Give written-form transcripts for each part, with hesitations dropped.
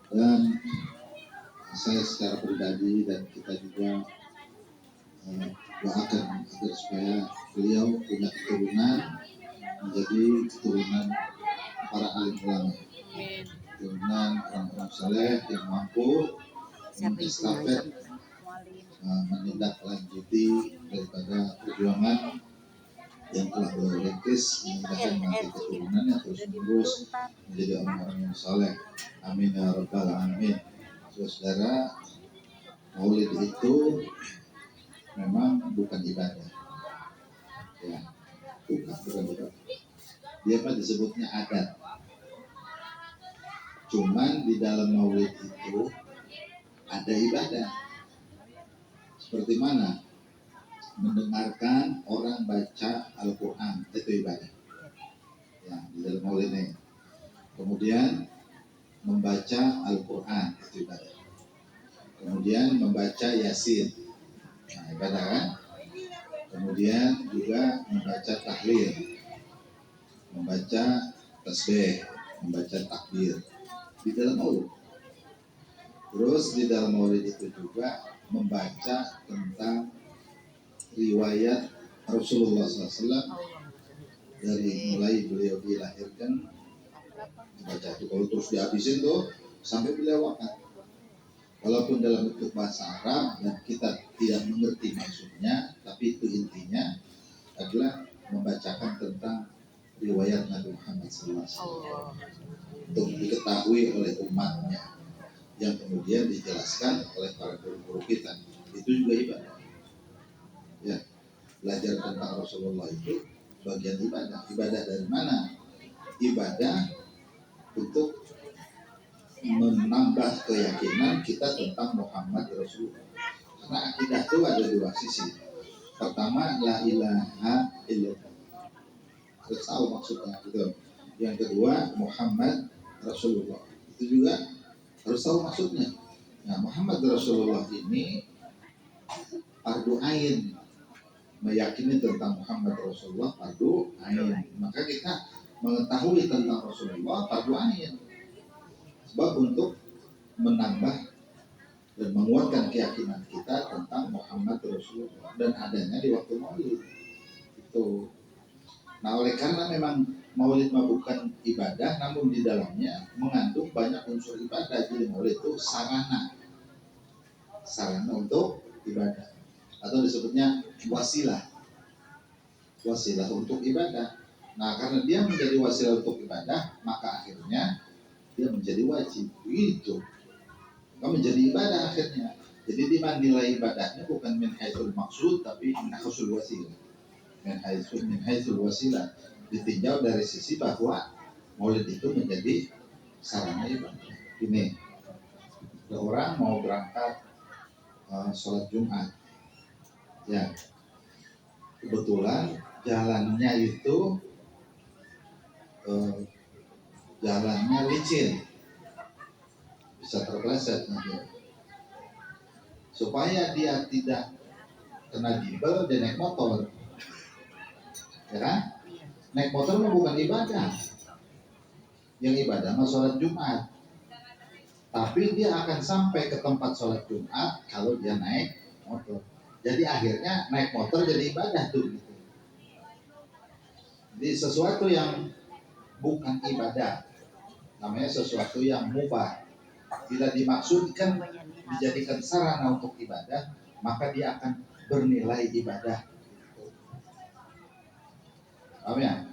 Dan saya secara pribadi dan kita juga doakan agar supaya beliau punya keturunan menjadi keturunan para alim ulama, keturunan orang-orang saleh yang mampu mengestafet, menindaklanjuti daripada perjuangan yang telah beliau rintis, mudah-mudahan nanti keturunannya terus menerus menjadi orang-orang yang saleh. Amin ya rabbal alamin. Saudara, maulid itu memang bukan ibadah, ya, bukan ibadah. Dia apa disebutnya adat. Cuman di dalam maulid itu ada ibadah. Seperti mana? Mendengarkan orang baca Al-Quran itu ibadah. Ya, di dalam maulid ini. Kemudian membaca Al-Quran itu ibadah. Kemudian membaca Yasin, nah, ibadah kan? Kemudian juga membaca tahlil, membaca tasbih, membaca takbir di dalam maulid. Terus di dalam maulid itu juga membaca tentang riwayat Rasulullah SAW dari mulai beliau dilahirkan, dibaca itu. Kalau terus dihabisin tuh sampai beliau wafat. Walaupun dalam bentuk bahasa Arab dan kita tidak mengerti maksudnya, tapi itu intinya adalah membacakan tentang riwayat Nabi Muhammad SAW untuk diketahui oleh umatnya, yang kemudian dijelaskan oleh para guru-guru kita. Itu juga ibadah. Ya, belajar tentang Rasulullah itu bagian ibadah. Ibadah dari mana? Ibadah untuk menambah keyakinan kita tentang Muhammad Rasulullah. Karena akidah itu ada dua sisi. Pertama, la ilaha illallah, harus tahu maksudnya gitu. Yang kedua, Muhammad Rasulullah, itu juga harus tahu maksudnya. Nah, Muhammad Rasulullah ini fardu ain, meyakini tentang Muhammad Rasulullah fardu ain. Maka kita mengetahui tentang Rasulullah fardu ain. Sebab untuk menambah dan menguatkan keyakinan kita tentang Muhammad Rasulullah dan adanya di waktu maulid itu. Nah, oleh karena memang maulid bukan ibadah, namun di dalamnya mengandung banyak unsur ibadah. Jadi maulid itu sarana untuk ibadah, atau disebutnya wasilah untuk ibadah. Nah, karena dia menjadi wasilah untuk ibadah, maka akhirnya dia menjadi wajib. Itu menjadi ibadah akhirnya. Jadi dinilai ibadahnya bukan min haitsul maksud, tapi min haitsul wasilah. Min haitsul wasilah, ditinjau dari sisi bahwa maulid itu menjadi sarana ibadah. Ini ada orang mau berangkat sholat Jumat, ya, kebetulan jalannya itu jalannya licin, bisa terpeleset nanti. Supaya dia tidak kena gimbal, dia naik motor, ya kan? Naik motor mah bukan ibadah. Yang ibadah mah sholat Jumat. Tapi dia akan sampai ke tempat sholat Jumat kalau dia naik motor. Jadi akhirnya naik motor jadi ibadah tuh. Gitu. Jadi sesuatu yang bukan ibadah, namanya sesuatu yang mubah, tidak dimaksudkan dijadikan sarana untuk ibadah, maka dia akan bernilai ibadah. Paham ya?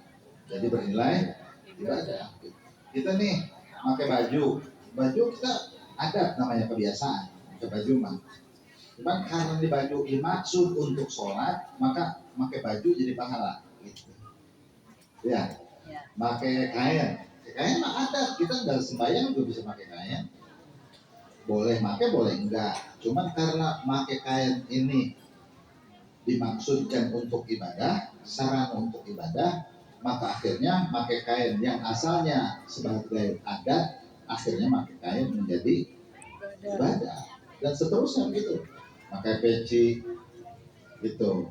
Jadi bernilai ibadah. Kita nih pakai baju kita adat, namanya kebiasaan pakai baju mah. Cuman karena di baju dimaksud untuk sholat, maka pakai baju jadi pahala. Gitu. Ya, pakai kain mah adat, kita nggak sembahyang juga bisa pakai kain. Boleh pakai, boleh enggak. Cuman karena pakai kain ini dimaksudkan untuk ibadah, sarana untuk ibadah, maka akhirnya pakai kain yang asalnya sebagai adat, akhirnya pakai kain menjadi ibadah. Dan seterusnya begitu. Pakai peci gitu,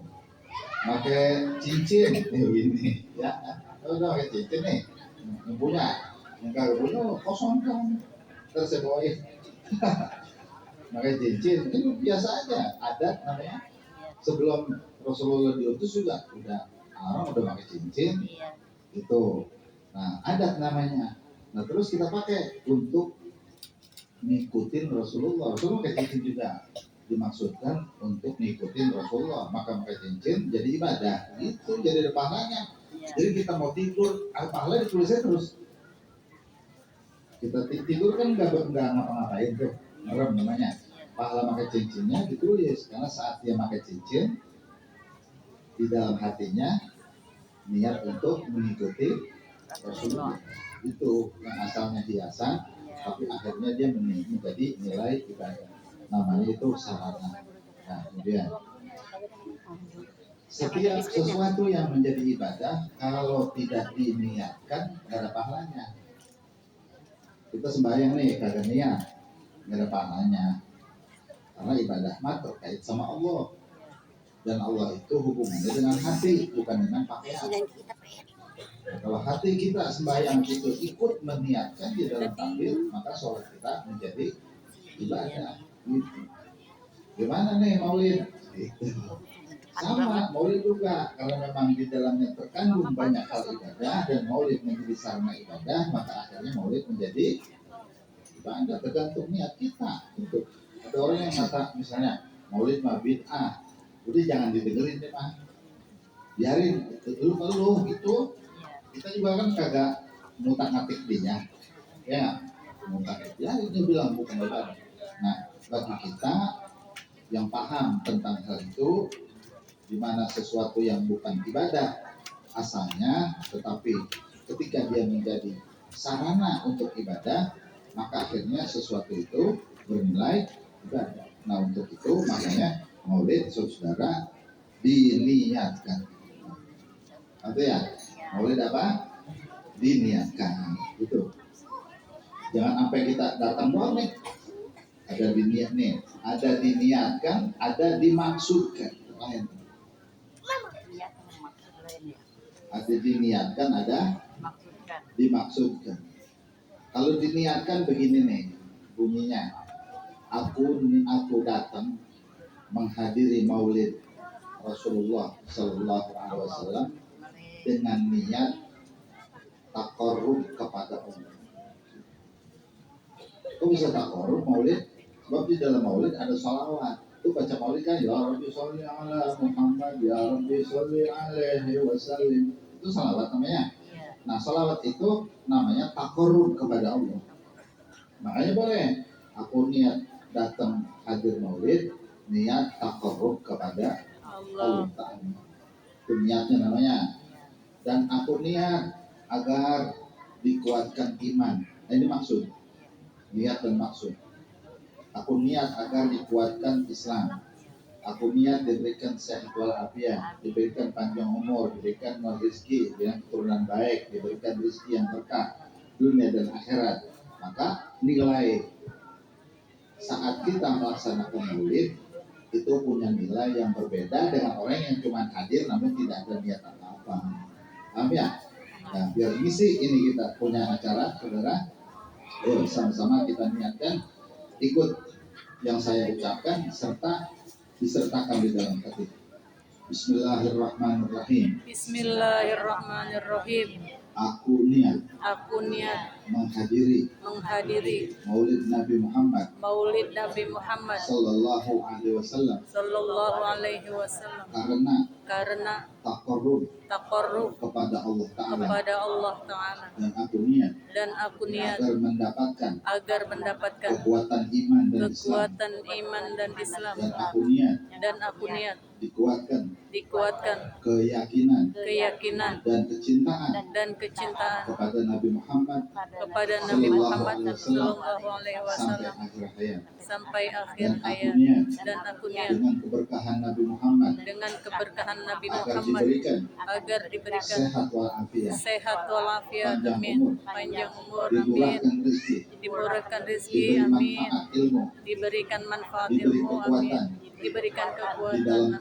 pakai cincin ini ya. Kalau udah pakai cincin nih, yang punya, yang kagak punya kosong kan. terus saya bawain. Pakai cincin itu biasa aja, adat namanya. Sebelum Rasulullah diutus juga orang udah pakai cincin itu. Nah, adat namanya. Nah, terus kita pakai untuk ngikutin Rasulullah. Rasulullah pakai cincin juga, dimaksudkan untuk ngikutin Rasulullah. Maka pakai cincin jadi ibadah. Itu jadi ada pahalanya. Jadi kita mau tidur, pahala ditulisnya terus. Kita tidur kan nggak ngapa-ngapain tuh, merem namanya. Pahala pakai cincinnya ditulis karena saat dia pakai cincin di dalam hatinya niat untuk mengikuti Rasulullah. Itu yang asalnya hiasan, tapi akhirnya dia menjadi nilai ibadah. Namanya itu sarana. Nah, kemudian setiap sesuatu yang menjadi ibadah kalau tidak diniatkan nggak ada pahalanya. Kita sembahyang nih kagak niat, nggak ada pahalanya. Karena ibadah mah terkait sama Allah, dan Allah itu hubungannya dengan hati, bukan dengan pakaian. Nah, kalau hati kita sembahyang itu ikut meniatkan di dalam takbir, maka sholat kita menjadi ibadah. Gitu. Gimana nih maulid? Gitu. Sama maulid juga, kalau memang di dalamnya terkandung banyak hal ibadah dan maulid menjadi sarana ibadah, maka akhirnya maulid menjadi ibadah, tergantung niat kita. Gitu. Ada orang yang kata misalnya maulid mah bid'ah, udah jangan didengerin deh mah, biarin dulu gitu. Kita juga kan kagak ngutak-ngatik dia, ya ngutak biarin, dia bilang bukan ibadah. Nah, bagi kita yang paham tentang hal itu, di mana sesuatu yang bukan ibadah asalnya, tetapi ketika dia menjadi sarana untuk ibadah, maka akhirnya sesuatu itu bernilai ibadah. Nah, untuk itu makanya maulid saudara diniatkan. Apa ya? Maulid apa? Diniatkan. Itu. Jangan sampai kita datang doang nih. Ada diniat nih, ada diniatkan, ada dimaksudkan. Lain. Ada diniatkan, ada dimaksudkan. Kalau diniatkan begini nih bunyinya, aku datang menghadiri maulid Rasulullah Sallallahu Alaihi Wasallam dengan niat taqarrub kepada Allah. Kok bisa taqarrub maulid? Sebab di dalam maulid ada salawat. Itu baca maulid kan, ya Rabbi sholli ala Muhammad, ya Rabbi sholli alaihi wasallim. Itu salawat namanya. Nah, salawat itu namanya taqarrub kepada Allah. Makanya boleh aku niat datang hadir maulid, niat taqarrub kepada Allah Ta'ala. Itu niatnya namanya. Dan aku niat agar dikuatkan iman. Nah, ini maksud. Niat dan maksud. Aku niat agar dikuatkan Islam. Aku niat diberikan sehat walafiat, diberikan panjang umur, diberikan rezeki dengan keturunan baik, diberikan rezeki yang berkah dunia dan akhirat. Maka nilai saat kita melaksanakan maulid itu punya nilai yang berbeda dengan orang yang cuma hadir namun tidak ada niat apa-apa. Paham ya? Nah, biar ngisi ini kita punya acara, saudara. Ayo sama-sama kita niatkan ikut yang saya ucapkan serta disertakan di dalam hati. Bismillahirrahmanirrahim. Bismillahirrahmanirrahim. Aku niat menghadiri Maulid Nabi Muhammad Sallallahu Alaihi Wasallam karena taqarrub kepada Allah Ta'ala. Dan aku niat agar mendapatkan kekuatan iman dan Islam. Dan aku niat dikuatkan keyakinan dan kecintaan kepada Nabi Muhammad Sallallahu Alaihi Wasallam sampai akhir hayat. Dan aku niat dengan keberkahan Nabi Muhammad agar diberikan sehat walafiat, panjang umur, dimurahkan rezeki, amin, diberikan manfaat ilmu, amin, diberikan kekuatan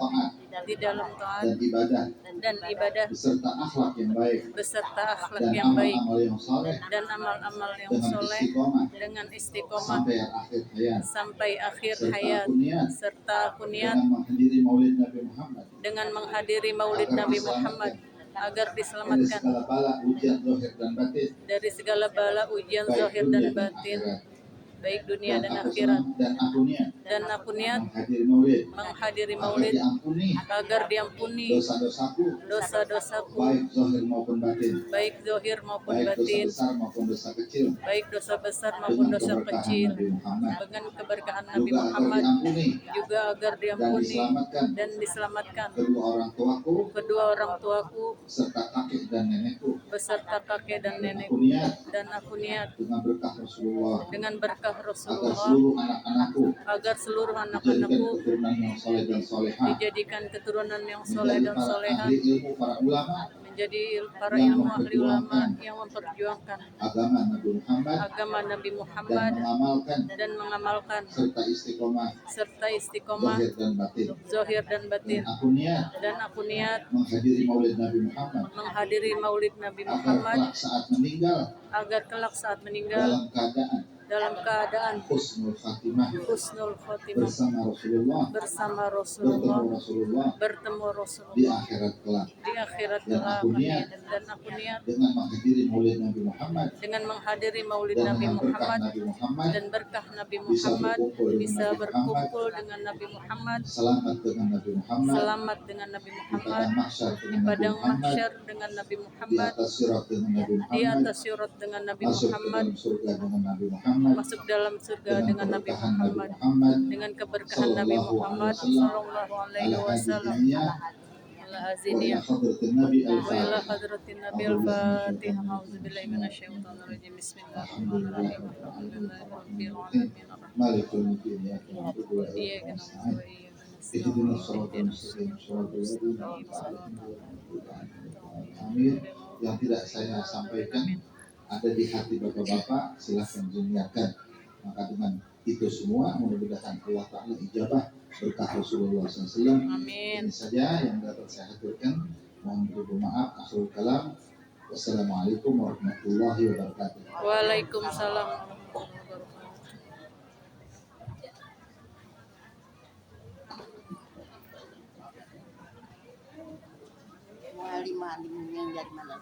di dalam taat dan ibadah beserta akhlak yang baik dan amal-amal yang saleh dan amal-amal yang dengan soleh istiqomah dengan istiqomah sampai akhir hayat, sampai akhir serta hayat, aku niat serta aku niat dengan menghadiri maulid Nabi Muhammad dengan menghadiri maulid agar Nabi diselamatkan Muhammad agar dari diselamatkan segala bala ujian zahir dan batin, dari segala bala ujian baik zahir dunia dan dan batin, akhirat. baik dunia dan aku akhirat. dan aku niat menghadiri agar maulid diampuni agar diampuni dosa-dosaku dosa-dosaku baik zahir maupun batin, baik zahir maupun baik dosa batin, besar maupun dosa kecil, baik dosa besar maupun dengan dosa keberkahan kecil, Nabi Muhammad, dengan keberkahan Nabi juga agar Muhammad, diampuni juga agar dan diampuni diselamatkan dan diselamatkan kedua orang tuaku kedua orang tuaku serta kakek dan nenekku. beserta kakek dan Dan aku nenekku, niat dan aku niat dengan berkah Rasulullah dengan berkah agar Rasulullah seluruh anak-anakku agar seluruh dijadikan anak-anakku keturunan yang soleh dan solehah, dijadikan keturunan yang soleh menjadi dan para soleha, ahli ilmu, para ulama menjadi para yang ilmu ahli ulama memperjuangkan yang memperjuangkan agama Nabi Muhammad agama Nabi dan Muhammad mengamalkan mengamalkan serta istiqomah serta istiqomah zahir dan batin. zahir dan batin. Dan aku niat menghadiri maulid Nabi Muhammad Muhammad agar kelak saat meninggal dalam keadaan husnul khatimah bersama Rasulullah bertemu Rasulullah di akhirat kelak. di akhirat Dan kelak. Dan aku niat dengan menghadiri maulid Nabi Muhammad dengan menghadiri maulid dan Nabi dengan berkah Muhammad Nabi Muhammad dan berkah Nabi bisa Muhammad bisa Nabi Muhammad, berkumpul dengan Nabi Muhammad, selamat dengan Nabi Muhammad, selamat dengan Nabi di Muhammad, padang mahsyar di dengan Nabi padang Muhammad, mahsyar dengan Nabi di Muhammad, atas sirat dengan Nabi di Muhammad, atas syurat dengan Nabi masuk ke Muhammad, dalam surga dengan Nabi Muhammad, masuk dalam surga dengan Nabi keberkahan Nabi Muhammad, Muhammad dengan keberkahan Nabi Muhammad sallallahu alaihi wasallam. Ala وإلى aziniyah حضرة النبي wa ila الفاتحة. hadratin Nabi al-Fatihah. A'udzubillahi minasyaitonir rajim. Bismillahirrahmanirrahim. Alhamdulillahi rabbil alamin. مالك يوم الدين إياك نعبد وإياك Iyyaka na'budu نستعين wa iyyaka اهدنا nasta'in. الصراط Ihdinas المستقيم صراط siratal الذين mustaqim. أنعمت عليهم غير المغضوب عليهم ولا الضالين. Amin. Yang tidak saya sampaikan ada di hati bapak-bapak, silahkan diniatkan. Maka dengan itu semua mudah-mudahan Allah Ta'ala ijabah berkah Rasulullah SAW. Amin. Ini saja yang dapat saya haturkan. Mohon maaf. Akhirul kalam. Wassalamualaikum warahmatullahi wabarakatuh. Waalaikumsalam warahmatullahi wabarakatuh. Malim yang dari mana?